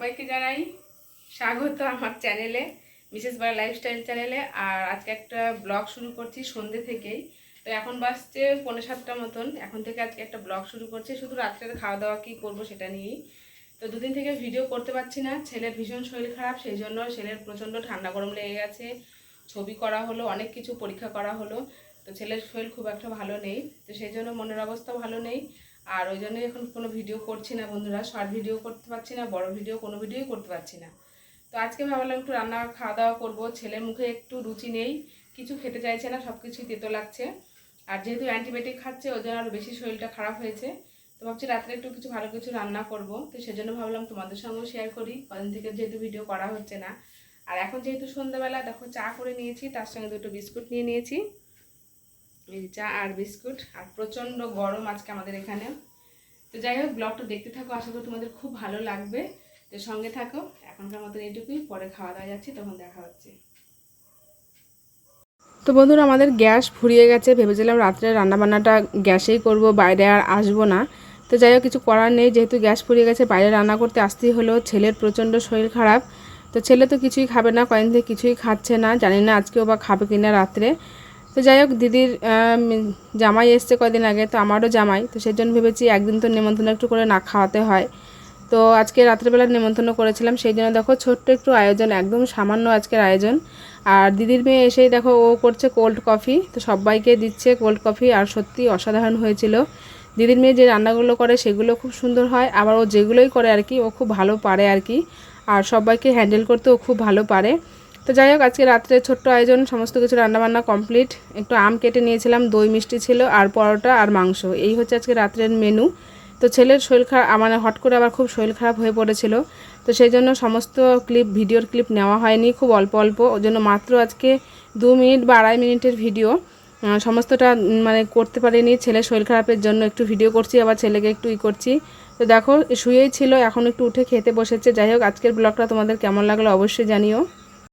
সবাইকে জানাই স্বাগত আমার চ্যানেলে, মিসেস বারা লাইফস্টাইল চ্যানেলে। আর আজকে একটা ব্লগ শুরু করছি সন্ধ্যে থেকেই। তো এখন বাজছে 6:45 মতন। এখন থেকে আজকে একটা ব্লগ শুরু করছি, শুধু রাত্রের খাওয়া দাওয়া কী করবো সেটা নিয়েই। তো দুদিন থেকে ভিডিও করতে পারছি না, ছেলের ভীষণ শরীর খারাপ, সেই জন্য ছেলের প্রচণ্ড ঠান্ডা গরম লেগে গেছে। ছবি করা হলো, অনেক কিছু পরীক্ষা করা হলো, তো ছেলের শরীর খুব একটা ভালো নেই, তো সেই জন্য মনের অবস্থাও ভালো নেই। আর ওই জন্যই এখন কোনো ভিডিও করছি না বন্ধুরা, শর্ট ভিডিও করতে পারছি না, বড় ভিডিও কোনো ভিডিওই করতে পারছি না। তো আজকে ভাবলাম একটু রান্না খাওয়া দাওয়া করবো। ছেলের মুখে একটু রুচি নেই, কিছু খেতে চাইছে না, সব কিছুই তেতো লাগছে। আর যেহেতু অ্যান্টিবায়োটিক খাচ্ছে ওই জন্য আরও বেশি শরীরটা খারাপ হয়েছে। তো ভাবছি রাত্রে একটু কিছু ভালো কিছু রান্না করব, তো সেজন্য ভাবলাম তোমাদের সঙ্গেও শেয়ার করি, কদিন থেকে যেহেতু ভিডিও করা হচ্ছে না। আর এখন যেহেতু সন্ধ্যাবেলা, দেখো চা করে নিয়েছি, তার সঙ্গে দুটো বিস্কুট নিয়ে নিয়েছি, এই চা আর বিস্কুট। আর প্রচণ্ড গরম আজকে আমাদের এখানে। তো যাই হোক, ব্লগটা দেখতে থাকো, আশা করি তোমাদের খুব ভালো লাগবে। তো সঙ্গে থাকো, এখনকার মতন এইটুকুই, পরে খাওয়া দাওয়া যাচ্ছি, তখন দেখা হচ্ছে। তো বন্ধুরা, আমাদের গ্যাস ফুরিয়ে গেছে, ভেবেছিলাম রাত্রে রান্নাবান্নাটা গ্যাসেই করব, বাইরে আর আসবো না। তো যাই হোক, কিছু করার নেই, যেহেতু গ্যাস ফুরিয়ে গেছে বাইরে রান্না করতে আসতেই হলো। ছেলের প্রচণ্ড শরীর খারাপ, তো ছেলে তো কিছুই খাবে না, কয়েকদিন থেকে কিছুই খাচ্ছে না, জানি না আজকেও বা খাবে কিনা রাত্রে। তো যাই হোক, দিদির জামাই এসছে কয়দিন আগে, তো আমারও জামাই, তো সেই জন্য ভেবেছি একদিন তো নেমন্তন্ন একটু করে না খাওয়াতে হয়। তো আজকে রাত্রেবেলা নেমন্তন্ন করেছিলাম, সেই জন্য দেখো ছোট্ট একটু আয়োজন, একদম সামান্য আজকের আয়োজন। আর দিদির মেয়ে এসেই দেখো ও করছে কোল্ড কফি, তো সবাইকে দিচ্ছে কোল্ড কফি। আর সত্যি অসাধারণ হয়েছিল। দিদির মেয়ে যে রান্নাগুলো করে সেগুলো খুব সুন্দর হয়, আবার ও যেগুলোই করে আর কি ও খুব ভালো পারে আর কি। আর সবাইকে হ্যান্ডেল করতে ও খুব ভালো পারে। তো যাই হোক, আজকে রাত্রে ছোট্ট আয়োজন, সমস্ত কিছু রান্নাবান্না কমপ্লিট। একটু আম কেটে নিয়েছিলাম, দই মিষ্টি ছিল, আর পরোটা আর মাংস, এই হচ্ছে আজকে রাত্রের মেনু। তো ছেলের শরীর খারাপ, মানে হট করে আবার খুব শরীর খারাপ হয়ে পড়েছিল, তো সেই জন্য সমস্ত ভিডিওর ক্লিপ নেওয়া হয়নি, খুব অল্প অল্প, ওই জন্য মাত্র আজকে 2 মিনিট বা 2.5 মিনিটের ভিডিও, সমস্তটা মানে করতে পারিনি। ছেলের শরীর খারাপের জন্য একটু ভিডিও করছি, আবার ছেলেকে একটু করছি। তো দেখো শুয়েই ছিল, এখন একটু উঠে খেতে বসেছে। যাই হোক, আজকের ব্লগটা তোমাদের কেমন লাগলো অবশ্যই জানিও।